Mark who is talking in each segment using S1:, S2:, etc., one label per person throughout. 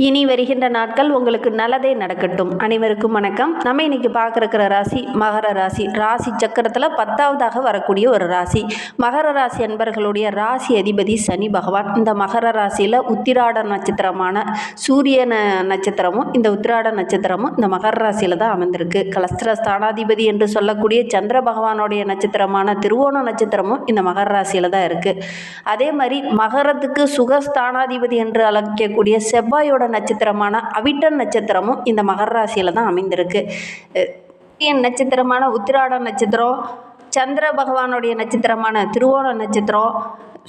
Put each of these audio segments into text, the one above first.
S1: இனி வருகின்ற நாட்கள் உங்களுக்கு நல்லதே நடக்கட்டும். அனைவருக்கும் வணக்கம். நம்ம இன்னைக்கு பார்க்குற ராசி மகர ராசி. ராசி சக்கரத்தில் 10வதாக வரக்கூடிய ஒரு ராசி மகர ராசி. என்பர்களுடைய ராசி அதிபதி சனி பகவான். இந்த மகர ராசியில் உத்திராட நட்சத்திரமான சூரிய நட்சத்திரமும் இந்த உத்திராட நட்சத்திரமும் இந்த மகர ராசியில் தான் அமைந்திருக்கு. கலஸ்திர ஸ்தானாதிபதி என்று சொல்லக்கூடிய சந்திர பகவானுடைய நட்சத்திரமான திருவோண நட்சத்திரமும் இந்த மகர ராசியில் தான் இருக்குது. அதே மாதிரி மகரத்துக்கு சுகஸ்தானாதிபதி என்று அழைக்கக்கூடிய செவ்வாயோட நட்சத்திரமான அவிட்டம் நட்சத்திரமும் இந்த மகர ராசியில தான் அமைந்திருக்கு. நட்சத்திரமான உத்திராட நட்சத்திரம், சந்திர பகவானுடைய நட்சத்திரமான திருவோண நட்சத்திரம்,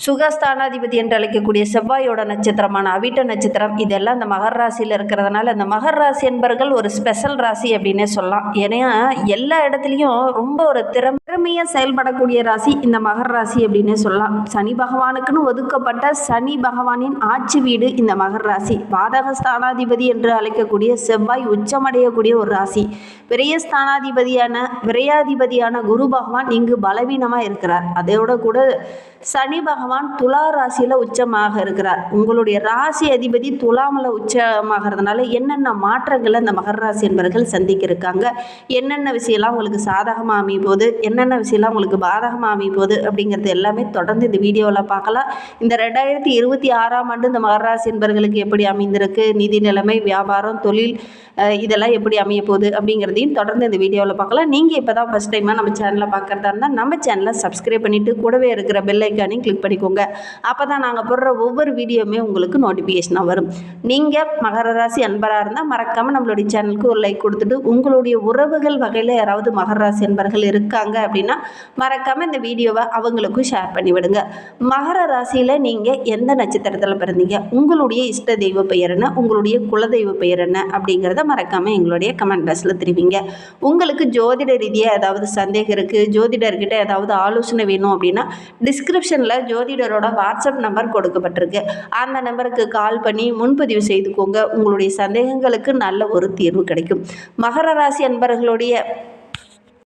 S1: சுகஸ்தானாதிபதி என்று அழைக்கக்கூடிய செவ்வாயோட நட்சத்திரமான அவிட்ட நட்சத்திரம், இதெல்லாம் இந்த மகர ராசியில் இருக்கிறதுனால இந்த மகர ராசி என்பர்கள் ஒரு ஸ்பெஷல் ராசி அப்படின்னே சொல்லலாம். ஏன்னா எல்லா இடத்துலையும் ரொம்ப ஒரு திறமையாக செயல்படக்கூடிய ராசி இந்த மகர ராசி அப்படின்னே சொல்லலாம். சனி பகவானுக்குன்னு ஒதுக்கப்பட்ட சனி பகவானின் ஆட்சி வீடு இந்த மகர ராசி. பாதக ஸ்தானாதிபதி என்று அழைக்கக்கூடிய செவ்வாய் உச்சமடையக்கூடிய ஒரு ராசி. விரையாதிபதியான குரு பகவான் இங்கு பலவீனமாக இருக்கிறார். அதோட கூட சனி பகவான் துலா ராசியில் உச்சமாக இருக்கிறார். உங்களுடைய ராசி அதிபதி துலாமில் உச்சமாகிறதுனால என்னென்ன மாற்றங்களை இந்த மகர ராசி என்பவர்கள் சந்திக்க இருக்காங்க, என்னென்ன விஷயம்லாம் உங்களுக்கு சாதகமாக அமையும் போது, என்னென்ன விஷயம்லாம் உங்களுக்கு பாதகமாக அமையும் போது அப்படிங்கிறது எல்லாமே தொடர்ந்து இந்த வீடியோவில் பார்க்கலாம். இந்த 2026ஆம் ஆண்டு இந்த மகர ராசி என்பவர்களுக்கு எப்படி அமைந்திருக்கு, நிதி நிலைமை, வியாபாரம், தொழில், இதெல்லாம் எப்படி அமைய போகுது அப்படிங்கிறதையும் தொடர்ந்து இந்த வீடியோவில் பார்க்கலாம். நீங்கள் இப்போ தான் ஃபஸ்ட் டைமாக நம்ம சேனலை பார்க்குறதா இருந்தால் நம்ம சேனலை சப்ஸ்கிரைப் பண்ணிவிட்டு கூடவே இருக்கிற பெல் ஐக்கானையும் கிளிக் பண்ணிக்கோங்க. அப்போ தான் நாங்கள் போடுற ஒவ்வொரு வீடியோவுமே உங்களுக்கு நோட்டிஃபிகேஷனாக வரும். நீங்கள் மகர ராசி அன்பராக இருந்தால் மறக்காமல் நம்மளுடைய சேனலுக்கு ஒரு லைக் கொடுத்துட்டு, உங்களுடைய உறவுகள் வகையில் யாராவது மகர ராசி அன்பர்கள் இருக்காங்க அப்படின்னா மறக்காமல் இந்த வீடியோவை அவங்களுக்கும் ஷேர் பண்ணிவிடுங்க. மகர ராசியில் நீங்கள் எந்த நட்சத்திரத்தில் பிறந்தீங்க, உங்களுடைய இஷ்ட தெய்வ பெயர் என்ன, உங்களுடைய குலதெய்வ பெயர் என்ன அப்படிங்கிறத மறக்காமல் எங்களுடைய கமெண்ட் பாக்ஸில் தெரிவிங்க. உங்களுக்கு ஜோதிட ரீதியாக ஏதாவது சந்தேகம் இருக்குது, ஜோதிடர்கிட்ட ஏதாவது ஆலோசனை வேணும் அப்படின்னா டிஸ்கிரிப்ஷனில் ஜோதிடரோட வாட்ஸ்அப் நம்பர் கொடுக்கப்பட்டிருக்கு. அந்த நம்பருக்கு கால் பண்ணி முன்பதிவு செய்துக்கோங்க. உங்களுடைய சந்தேகங்களுக்கு நல்ல ஒரு தீர்வு கிடைக்கும். மகர ராசி அன்பர்களுடைய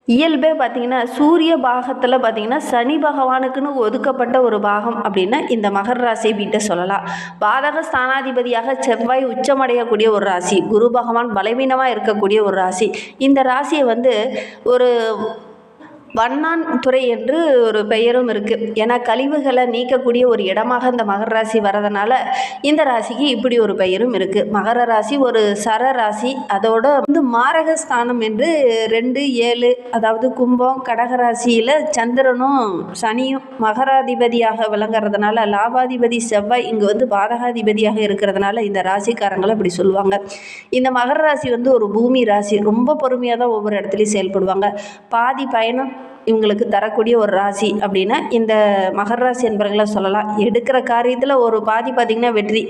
S1: இயல்பே பார்த்திங்கன்னா சூரிய பாகத்தில் பார்த்திங்கன்னா சனி பகவானுக்குன்னு ஒதுக்கப்பட்ட ஒரு பாகம் அப்படின்னா இந்த மகர ராசி வீட்டை சொல்லலாம். பாதக ஸ்தானாதிபதியாக செவ்வாய் உச்சமடையக்கூடிய ஒரு ராசி, குரு பகவான் பலவீனமாக இருக்கக்கூடிய ஒரு ராசி. இந்த ராசியை ஒரு வண்ணான் துறை என்று ஒரு பெயரும் இருக்குது. ஏன்னா கழிவுகளை நீக்கக்கூடிய ஒரு இடமாக இந்த மகர ராசி வரதுனால இந்த ராசிக்கு இப்படி ஒரு பெயரும் இருக்குது. மகர ராசி ஒரு சர ராசி. அதோட மாரக ஸ்தானம் என்று 2, 7, அதாவது கும்பம், கடகராசியில் சந்திரனும் சனியும் மகராதிபதியாக விளங்குறதுனால லாபாதிபதி செவ்வாய் இங்கே பாதகாதிபதியாக இருக்கிறதுனால இந்த ராசிக்காரங்களை இப்படி சொல்லுவாங்க. இந்த மகர ராசி ஒரு பூமி ராசி. ரொம்ப பொறுமையாக தான் ஒவ்வொரு இடத்துலையும் செயல்படுவாங்க. பாதி பயணம் இவங்களுக்கு தரக்கூடிய ஒரு ராசி அப்படின்னா இந்த மகர ராசி என்பவர்களை சொல்லலாம். எடுக்கிற காரியத்தில் ஒரு பாதி பார்த்திங்கன்னா வெற்றி,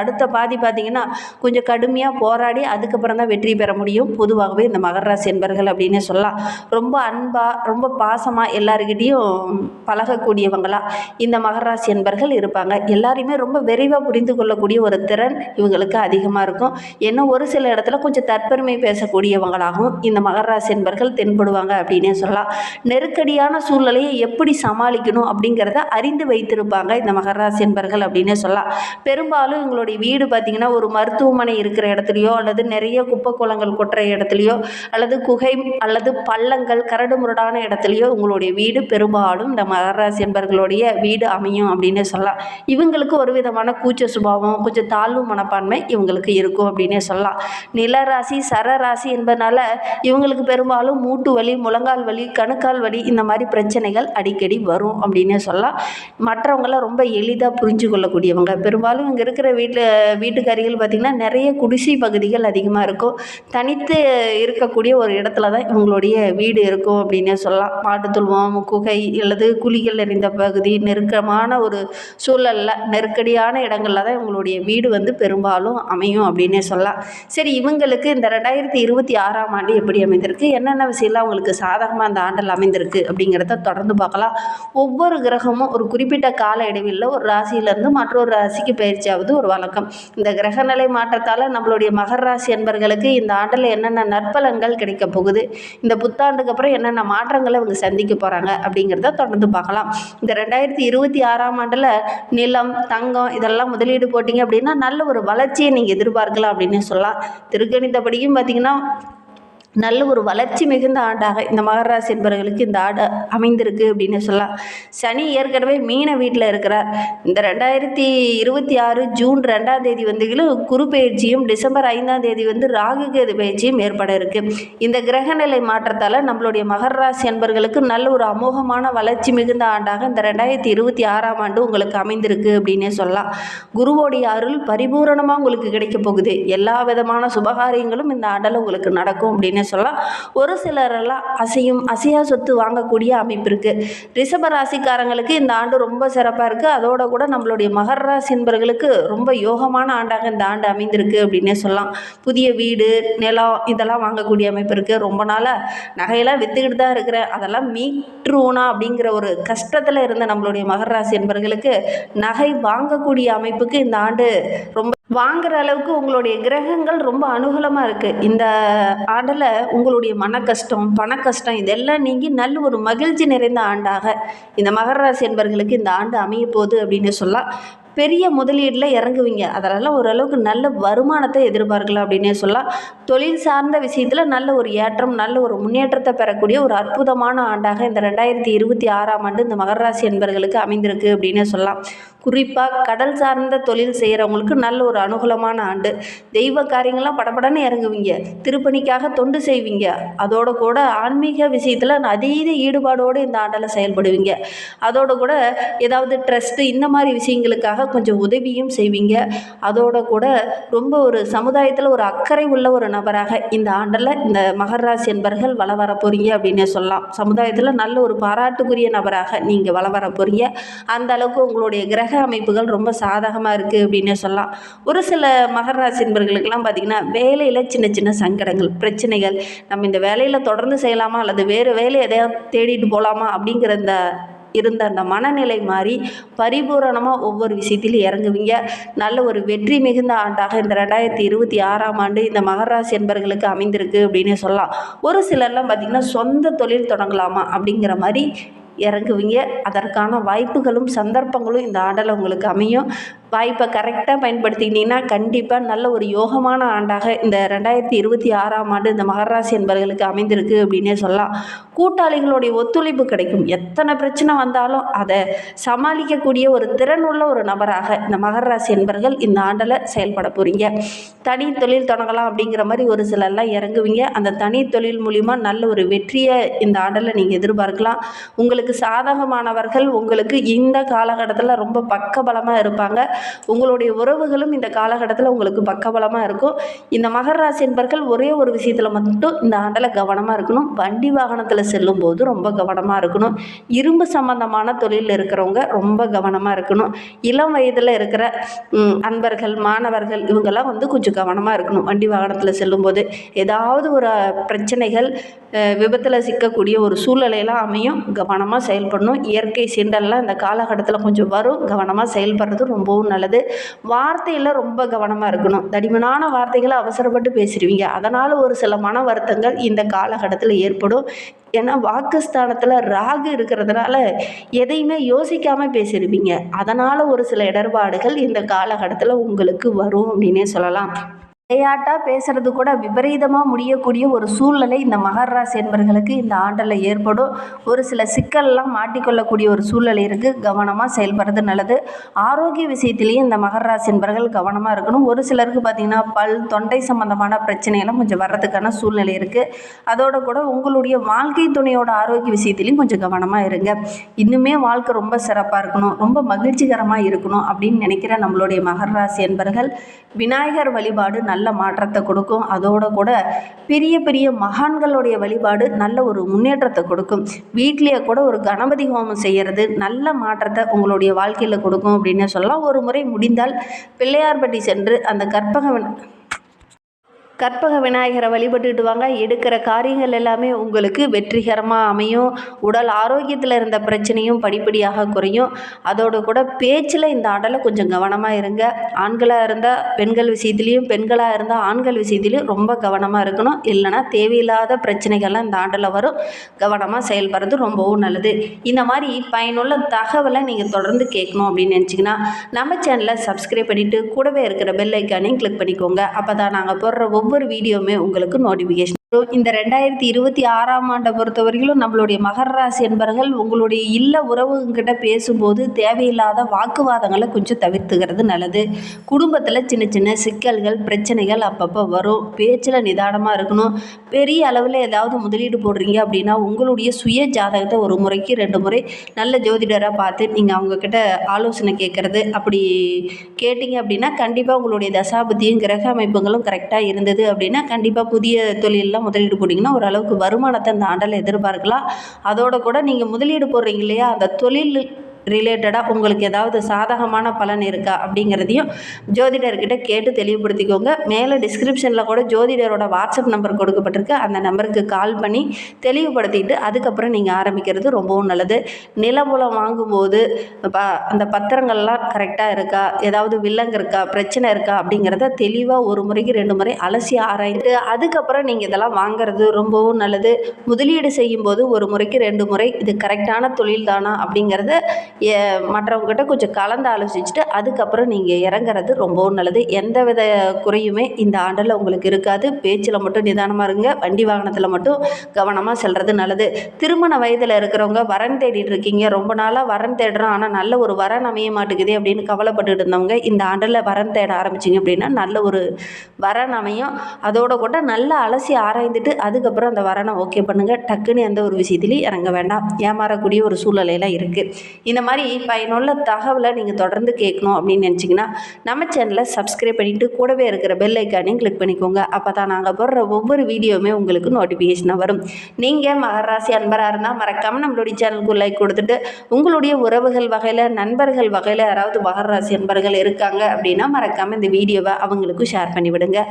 S1: அடுத்த பாதி பார்த்திங்கன்னா கொஞ்சம் கடுமையாக போராடி அதுக்கப்புறம் தான் வெற்றி பெற முடியும். பொதுவாகவே இந்த மகர ராசி என்பவர்கள் அப்படின்னே சொல்லலாம். ரொம்ப அன்பாக, ரொம்ப பாசமாக எல்லாருக்கிட்டேயும் பழகக்கூடியவங்களாக இந்த மகர ராசி என்பவர்கள் இருப்பாங்க. எல்லாரையுமே ரொம்ப விரைவாக புரிந்து கொள்ளக்கூடிய ஒரு திறன் இவங்களுக்கு அதிகமாக இருக்கும். ஏன்னா ஒரு சில இடத்துல கொஞ்சம் தற்பெருமை பேசக்கூடியவங்களாகவும் இந்த மகர ராசி என்பவர்கள் தென்படுவாங்க அப்படின்னே சொல்லலாம். நெருக்கடியான சூழ்நிலையை எப்படி சமாளிக்கணும் அப்படிங்கிறத அறிந்து வைத்திருப்பாங்க இந்த மகர ராசி என்பர்கள் அப்படின்னே சொல்லலாம். பெரும்பாலும் இவங்களுடைய வீடு பார்த்திங்கன்னா ஒரு மருத்துவமனை இருக்கிற இடத்துலையோ, அல்லது நிறைய குப்பை குளங்கள் கொட்டுற இடத்துலையோ, அல்லது குகை அல்லது பள்ளங்கள் கரடு முரடான இடத்துலையோ உங்களுடைய வீடு பெரும்பாலும் இந்த மகர ராசி என்பர்களுடைய வீடு அமையும் அப்படின்னே சொல்லலாம். இவங்களுக்கு ஒரு விதமான கூச்ச சுபாவம், கொஞ்சம் தாழ்வு மனப்பான்மை இவங்களுக்கு இருக்கும் அப்படின்னே சொல்லலாம். நிலராசி சரராசி என்பதனால இவங்களுக்கு பெரும்பாலும் மூட்டு வலி, முழங்கால் வலி, கணுக்கால் வலி இந்த மாதிரி பிரச்சனைகள் அடிக்கடி வரும் அப்படின்னே சொல்லலாம். மற்றவங்கள ரொம்ப எளிதாக புரிஞ்சு கொள்ளக்கூடியவங்க. பெரும்பாலும் இங்கே இருக்கிற வீட்டுக்காரிகள் பார்த்திங்கன்னா நிறைய குடிசை பகுதிகள் அதிகமாக இருக்கும். தனித்து இருக்கக்கூடிய ஒரு இடத்துல தான் இவங்களுடைய வீடு இருக்கும் அப்படின்னே சொல்லலாம். மாட்டுத்தொழுவம், குகை அல்லது குழிகள் நிறைந்த பகுதி, நெருக்கமான ஒரு சூழலில் நெருக்கடியான இடங்களில் தான் இவங்களுடைய வீடு பெரும்பாலும் அமையும் அப்படின்னே சொல்லலாம். சரி, இவங்களுக்கு இந்த 2026ஆம் ஆண்டு எப்படி அமைந்திருக்கு, என்னென்ன விஷயம்லாம் அவங்களுக்கு சாதகமாக அந்த ஆண்டில் அமைந்திருக்கு அப்படிங்கிறத தொடர்ந்து பார்க்கலாம். ஒவ்வொரு கிரகமும் ஒரு குறிப்பிட்ட கால இடைவெளியில் ஒரு ராசியிலேருந்து மற்றொரு ராசிக்கு பயிற்சியாவது ஒரு வழக்கம். இந்த கிரகநிலை மாற்றத்தால் நம்மளுடைய மகர ராசி என்பர்களுக்கு இந்த ஆண்டில் என்னென்ன நற்பலன்கள் கிடைக்க போகுது, இந்த புத்தாண்டுக்கு அப்புறம் என்னென்ன மாற்றங்களை இவங்க சந்திக்க போகிறாங்க அப்படிங்கிறத தொடர்ந்து பார்க்கலாம். இந்த 2026ஆம் ஆண்டில் நிலம், தங்கம் இதெல்லாம் முதலீடு போட்டிங்க அப்படின்னா நல்ல ஒரு வளர்ச்சியை நீங்கள் எதிர்பார்க்கலாம் அப்படின்னு சொல்லலாம். திருக்கணித்தபடியும் பார்த்திங்கன்னா நல்ல ஒரு வளர்ச்சி மிகுந்த ஆண்டாக இந்த மகர ராசி என்பவர்களுக்கு இந்த ஆண்டு அமைந்திருக்கு அப்படின்னு சொல்லலாம். சனி ஏற்கனவே மீன வீட்டில் இருக்கிறார். இந்த 2026 ஜூன் 2ஆம் தேதி குரு பயிற்சியும் டிசம்பர் 5ஆம் தேதி ராகு கேது பயிற்சியும் ஏற்பட இருக்கு. இந்த கிரகநிலை மாற்றத்தால் நம்மளுடைய மகர ராசி என்பவர்களுக்கு நல்ல ஒரு அமோகமான வளர்ச்சி மிகுந்த ஆண்டாக இந்த 2026ஆம் ஆண்டு உங்களுக்கு அமைந்திருக்கு அப்படின்னே சொல்லலாம். குருவோடைய அருள் பரிபூரணமாக உங்களுக்கு கிடைக்க போகுது. எல்லா விதமான சுபகாரியங்களும் இந்த ஆண்டில் உங்களுக்கு நடக்கும் அப்படின்னு சொல்லலாம். ஒரு சிலரெல்லாம் அசையா சொத்து வாங்கக்கூடிய அமைப்பு இருக்குது. ரிஷப ராசிக்காரங்களுக்கு இந்த ஆண்டு ரொம்ப சிறப்பாக இருக்குது. அதோட கூட நம்மளுடைய மகர ராசி என்பவர்களுக்கு ரொம்ப யோகமான ஆண்டாக இந்த ஆண்டு அமைந்திருக்கு அப்படின்னே சொல்லலாம். புதிய வீடு, நிலம் இதெல்லாம் வாங்கக்கூடிய அமைப்பு இருக்குது. ரொம்ப நாளாக நகையெல்லாம் விற்றுக்கிட்டு தான் இருக்கிறேன், அதெல்லாம் மீட்டுருவோனா அப்படிங்கிற ஒரு கஷ்டத்தில் இருந்த நம்மளுடைய மகர ராசி என்பவர்களுக்கு நகை வாங்கக்கூடிய அமைப்புக்கு இந்த ஆண்டு ரொம்ப வாங்குற அளவுக்கு உங்களுடைய கிரகங்கள் ரொம்ப அனுகூலமாக இருக்குது. இந்த ஆண்டில் உங்களுடைய மன கஷ்டம், பண கஷ்டம் இதெல்லாம் நீங்கி நல்ல ஒரு மகிழ்ச்சி நிறைந்த ஆண்டாக இந்த மகர ராசி என்பவர்களுக்கு இந்த ஆண்டு அமைய போகுது அப்படின்னு சொல்லலாம். பெரிய முதலீடில் இறங்குவீங்க, அதனால் ஓரளவுக்கு நல்ல வருமானத்தை எதிர்பார்க்கலாம் அப்படின்னே சொல்லலாம். தொழில் சார்ந்த விஷயத்தில் நல்ல ஒரு ஏற்றம், நல்ல ஒரு முன்னேற்றத்தை பெறக்கூடிய ஒரு அற்புதமான ஆண்டாக இந்த 2026ஆம் ஆண்டு இந்த மகர ராசி என்பவர்களுக்கு அமைந்திருக்கு அப்படின்னே சொல்லலாம். குறிப்பாக கடல் சார்ந்த தொழில் செய்கிறவங்களுக்கு நல்ல ஒரு அனுகூலமான ஆண்டு. தெய்வ காரியங்கள்லாம் படப்படன்னு இறங்குவீங்க, திருப்பணிக்காக தொண்டு செய்வீங்க. அதோட கூட ஆன்மீக விஷயத்தில் அதீத ஈடுபாடோடு இந்த ஆண்டில் செயல்படுவீங்க. அதோட கூட ஏதாவது ட்ரஸ்ட்டு இந்த மாதிரி விஷயங்களுக்காக கொஞ்சம் உதவியும் செய்வீங்க. அதோட கூட ரொம்ப ஒரு சமுதாயத்தில் ஒரு அக்கறை உள்ள ஒரு நபராக இந்த ஆண்டில் இந்த மகர ராசி என்பர்கள் வள வர போகிறீங்க அப்படின்னே சொல்லலாம். சமுதாயத்தில் நல்ல ஒரு பாராட்டுக்குரிய நபராக நீங்கள் வள வர போகிறீங்க. அந்த அளவுக்கு உங்களுடைய கிரக அமைப்புகள் ரொம்ப சாதகமாக இருக்குது அப்படின்னே சொல்லலாம். ஒரு சில மகர ராசி என்பர்களுக்கெல்லாம் பார்த்திங்கன்னா வேலையில் சின்ன சின்ன சங்கடங்கள், பிரச்சனைகள், நம்ம இந்த வேலையில் தொடர்ந்து செய்யலாமா அல்லது வேறு வேலை எதையாவது தேடிட்டு போகலாமா அப்படிங்கிற இருந்த அந்த மனநிலை மாறி பரிபூரணமாக ஒவ்வொரு விஷயத்திலும் இறங்குவீங்க. நல்ல ஒரு வெற்றி மிகுந்த ஆண்டாக இந்த 2026ஆம் ஆண்டு இந்த மகர ராசி என்பர்களுக்கு அமைந்திருக்கு அப்படின்னு சொல்லலாம். ஒரு சிலர்லாம் பார்த்திங்கன்னா சொந்த தொழில் தொடங்கலாமா அப்படிங்கிற மாதிரி இறங்குவீங்க. அதற்கான வாய்ப்புகளும் சந்தர்ப்பங்களும் இந்த ஆண்டில் உங்களுக்கு அமையும். வாய்ப்பை கரெக்டாக பயன்படுத்திக்கிட்டிங்கன்னா கண்டிப்பாக நல்ல ஒரு யோகமான ஆண்டாக இந்த 2026ஆம் ஆண்டு இந்த மகர ராசி என்பவர்களுக்கு அமைந்திருக்கு அப்படின்னே சொல்லலாம். கூட்டாளிகளுடைய ஒத்துழைப்பு கிடைக்கும். எத்தனை பிரச்சனை வந்தாலும் அதை சமாளிக்கக்கூடிய ஒரு திறனுள்ள ஒரு நபராக இந்த மகர ராசி என்பவர்கள் இந்த ஆண்டில் செயல்பட போகிறீங்க. தனி தொழில் தொடங்கலாம் அப்படிங்கிற மாதிரி ஒரு சிலர்லாம் இறங்குவீங்க. அந்த தனி தொழில் மூலிமா நல்ல ஒரு வெற்றியை இந்த ஆண்டில் நீங்கள் எதிர்பார்க்கலாம். உங்களுக்கு சாதகமானவர்கள் உங்களுக்கு இந்த காலகட்டத்தில் ரொம்ப பக்கபலமாக இருப்பாங்க. உங்களுடைய உறவுகளும் இந்த காலகட்டத்தில் உங்களுக்கு பக்கபலமாக இருக்கும். இந்த மகர ராசி என்பர்கள் ஒரே ஒரு விஷயத்தில் மட்டும் இந்த ஆண்டில் கவனமாக இருக்கணும். வண்டி வாகனத்தில் செல்லும் போது ரொம்ப கவனமாக இருக்கணும். இரும்பு சம்பந்தமான தொழிலில் இருக்கிறவங்க ரொம்ப கவனமாக இருக்கணும். இளம் வயதில் இருக்கிற அன்பர்கள், மாணவர்கள் இவங்கெல்லாம் கொஞ்சம் கவனமாக இருக்கணும். வண்டி வாகனத்தில் செல்லும்போது ஏதாவது ஒரு பிரச்சனைகள், விபத்தில் சிக்கக்கூடிய ஒரு சூழ்நிலையெல்லாம் அமையும். கவனமாக செயல்படணும். இயற்கை சீண்டல்லாம் இந்த காலகட்டத்தில் கொஞ்சம் வரும். கவனமாக செயல்படுறது ரொம்பவும் நல்லது. வார்த்தையில் ரொம்ப கவனமாக இருக்கணும். தடிமனான வார்த்தைகளை அவசரப்பட்டு பேசிடுவீங்க. அதனால் ஒரு சில மன வருத்தங்கள் இந்த காலகட்டத்தில் ஏற்படும். ஏன்னா வாக்குஸ்தானத்தில் ராகு இருக்கிறதுனால எதையுமே யோசிக்காமல் பேசிடுவீங்க. அதனால் ஒரு சில இடர்பாடுகள் இந்த காலகட்டத்தில் உங்களுக்கு வரும் அப்படின்னே சொல்லலாம். விளையாட்டாக பேசுகிறது கூட விபரீதமாக முடியக்கூடிய ஒரு சூழ்நிலை இந்த மகர ராசி என்பர்களுக்கு இந்த ஆண்டில் ஏற்படும். ஒரு சில சிக்கல்லாம் மாட்டிக்கொள்ளக்கூடிய ஒரு சூழ்நிலை இருக்குது. கவனமாக செயல்படுறது நல்லது. ஆரோக்கிய விஷயத்திலையும் இந்த மகர ராசி என்பர்கள் கவனமாக இருக்கணும். ஒரு சிலருக்கு பார்த்திங்கன்னா பல், தொண்டை சம்பந்தமான பிரச்சனையெல்லாம் கொஞ்சம் வர்றதுக்கான சூழ்நிலை இருக்குது. அதோட கூட உங்களுடைய வாழ்க்கை துணையோட ஆரோக்கிய விஷயத்திலையும் கொஞ்சம் கவனமாக இருங்க. இன்னுமே வாழ்க்கை ரொம்ப சிறப்பாக இருக்கணும், ரொம்ப மகிழ்ச்சிகரமாக இருக்கணும் அப்படின்னு நினைக்கிற நம்மளுடைய மகர ராசி என்பர்கள் விநாயகர் வழிபாடு நல்ல மாற்றத்தை கொடுக்கும். அதோட கூட பெரிய பெரிய மகான்களுடைய வழிபாடு நல்ல ஒரு முன்னேற்றத்தை கொடுக்கும். வீட்டிலேயே கூட ஒரு கணபதி ஹோமம் செய்கிறது நல்ல மாற்றத்தை உங்களுடைய வாழ்க்கையில் கொடுக்கும் அப்படின்னு சொல்லலாம். ஒரு முறை முடிந்தால் பிள்ளையார்பட்டி சென்று அந்த கற்பக விநாயகரை வழிபட்டுட்டு வாங்க. எடுக்கிற காரியங்கள் எல்லாமே உங்களுக்கு வெற்றிகரமாக அமையும். உடல் ஆரோக்கியத்தில் இருந்த பிரச்சனையும் படிப்படியாக குறையும். அதோடு கூட பேச்சில் இந்த ஆண்டில் கொஞ்சம் கவனமாக இருங்க. ஆண்களாக இருந்தால் பெண்கள் விஷயத்துலேயும், பெண்களாக இருந்தால் ஆண்கள் விஷயத்துலேயும் ரொம்ப கவனமாக இருக்கணும். இல்லைனா தேவையில்லாத பிரச்சனைகள்லாம் இந்த ஆண்டில் வரும். கவனமாக செயல்படுறது ரொம்பவும் நல்லது. இந்த மாதிரி பயனுள்ள தகவலை நீங்கள் தொடர்ந்து கேட்கணும் அப்படின்னு நினச்சிங்கன்னா நம்ம சேனலை சப்ஸ்கிரைப் பண்ணிவிட்டு கூடவே இருக்கிற பெல் ஐக்கானையும் கிளிக் பண்ணிக்கோங்க. அப்போ தான் நாங்கள் போடுற ஒவ்வொரு வீடியோவுமே உங்களுக்கு நோட்டிஃபிகேஷன். இந்த 2026ஆம் ஆண்டை பொறுத்த வரைக்கும் நம்மளுடைய மகர ராசி என்பவர்கள் உங்களுடைய இல்ல உறவுகிட்ட பேசும்போது தேவையில்லாத வாக்குவாதங்களை கொஞ்சம் தவிர்த்துக்கிறது நல்லது. குடும்பத்தில் சின்ன சின்ன சிக்கல்கள் பிரச்சனைகள் அப்பப்போ வரும். பேச்சில் நிதானமாக இருக்கணும். பெரிய அளவில் ஏதாவது முதலீடு போடுறீங்க அப்படின்னா உங்களுடைய சுய ஜாதகத்தை ஒரு முறைக்கு 2 முறை நல்ல ஜோதிடராக பார்த்து நீங்கள் அவங்கக்கிட்ட ஆலோசனை கேட்குறது. அப்படி கேட்டிங்க அப்படின்னா கண்டிப்பாக உங்களுடைய தசாபதியும் கிரக அமைப்புகளும் கரெக்டாக இருந்தது அப்படின்னா கண்டிப்பாக புதிய தொழிலெலாம் முதலீடு போட்டிங்கன்னா ஓரளவுக்கு வருமானத்தை இந்த ஆண்டில் எதிர்பார்க்கலாம். அதோட கூட நீங்கள் முதலீடு போடுறீங்க இல்லையா, அந்த தொழில் ரிலேட்டடாக உங்களுக்கு ஏதாவது சாதகமான பலன் இருக்கா அப்படிங்கிறதையும் ஜோதிடர்கிட்ட கேட்டு தெளிவுபடுத்திக்கோங்க. மேலே டிஸ்கிரிப்ஷனில் கூட ஜோதிடரோட வாட்ஸ்அப் நம்பர் கொடுக்கப்பட்டிருக்கு. அந்த நம்பருக்கு கால் பண்ணி தெளிவுபடுத்திட்டு அதுக்கப்புறம் நீங்கள் ஆரம்பிக்கிறது ரொம்பவும் நல்லது. நிலமூலம் வாங்கும்போது அந்த பத்திரங்கள்லாம் கரெக்டாக இருக்கா, ஏதாவது வில்லங்க இருக்கா, பிரச்சனை இருக்கா அப்படிங்கிறத தெளிவாக ஒரு முறைக்கு 2 முறை அலசி ஆராய்ந்து அதுக்கப்புறம் நீங்கள் இதெல்லாம் வாங்கிறது ரொம்பவும் நல்லது. முதலீடு செய்யும்போது ஒரு முறைக்கு 2 முறை இது கரெக்டான தொழில் தானா அப்படிங்கிறத மற்றவங்ககிட்ட கொஞ்சம் கலந்து ஆலோசிச்சுட்டு அதுக்கப்புறம் நீங்கள் இறங்குறது ரொம்பவும் நல்லது. எந்தவித குறையுமே இந்த ஆண்டில் உங்களுக்கு இருக்காது. பேச்சில் மட்டும் நிதானமாக இருங்க. வண்டி வாகனத்தில் மட்டும் கவனமாக செல்வது நல்லது. திருமண வயதில் இருக்கிறவங்க வரன் தேடிட்டு இருக்கீங்க, ரொம்ப நாளாக வரன் தேடுறோம் ஆனால் நல்ல ஒரு வரன் அமைய மாட்டேங்குது அப்படின்னு கவலைப்பட்டுட்டு இருந்தவங்க இந்த ஆண்டில் வரன் தேட ஆரம்பிச்சிங்க அப்படின்னா நல்ல ஒரு வரன் அமையும். அதோட கூட நல்லா அலசி ஆராய்ந்துட்டு அதுக்கப்புறம் அந்த வரனை ஓகே பண்ணுங்கள். டக்குன்னு எந்த ஒரு விஷயத்துலையும் இறங்க வேண்டாம். ஏமாறக்கூடிய ஒரு சூழ்நிலையெல்லாம் இருக்குது. இந்த மாதிரி பயனுள்ள தகவலை நீங்கள் தொடர்ந்து கேட்கணும் அப்படின்னு நினச்சிங்கன்னா நம்ம சேனலை சப்ஸ்கிரைப் பண்ணிவிட்டு கூடவே இருக்கிற பெல் ஐக்கானையும் கிளிக் பண்ணிக்கோங்க. அப்போ தான் நாங்கள் போடுற ஒவ்வொரு வீடியோவுமே உங்களுக்கு நோட்டிஃபிகேஷனாக வரும். நீங்கள் மகர ராசி அன்பராக இருந்தால் மறக்காமல் நம்மளுடைய சேனலுக்கு லைக் கொடுத்துட்டு உங்களுடைய உறவுகள் வகையில் நண்பர்கள் வகையில் யாராவது மகர ராசி அன்பர்கள் இருக்காங்க அப்படின்னா மறக்காமல் இந்த வீடியோவை அவங்களுக்கும் ஷேர் பண்ணிவிடுங்க.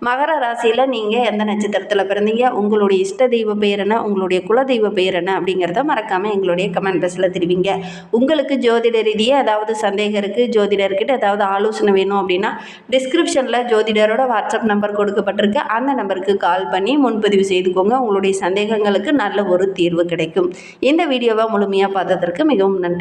S1: மகர ராசியில் நீங்கள் எந்த நட்சத்திரத்தில் பிறந்தீங்க, உங்களுடைய இஷ்ட தெய்வ பெயர் என்ன, உங்களுடைய குலதெய்வ பெயர் என்ன அப்படிங்கிறத மறக்காமல் எங்களுடைய கமெண்ட் பாக்ஸில் தெரிவிங்க. உங்களுக்கு ஜோதிட ரீதியாக ஏதாவது சந்தேகம் இருக்குது, ஜோதிடர்கிட்ட ஏதாவது ஆலோசனை வேணும் அப்படின்னா டிஸ்கிரிப்ஷனில் ஜோதிடரோட வாட்ஸ்அப் நம்பர் கொடுக்கப்பட்டிருக்கு. அந்த நம்பருக்கு கால் பண்ணி முன்பதிவு செய்துக்கோங்க. உங்களுடைய சந்தேகங்களுக்கு நல்ல ஒரு தீர்வு கிடைக்கும். இந்த வீடியோவை முழுமையாக பார்த்ததற்கு மிகவும் நன்றி.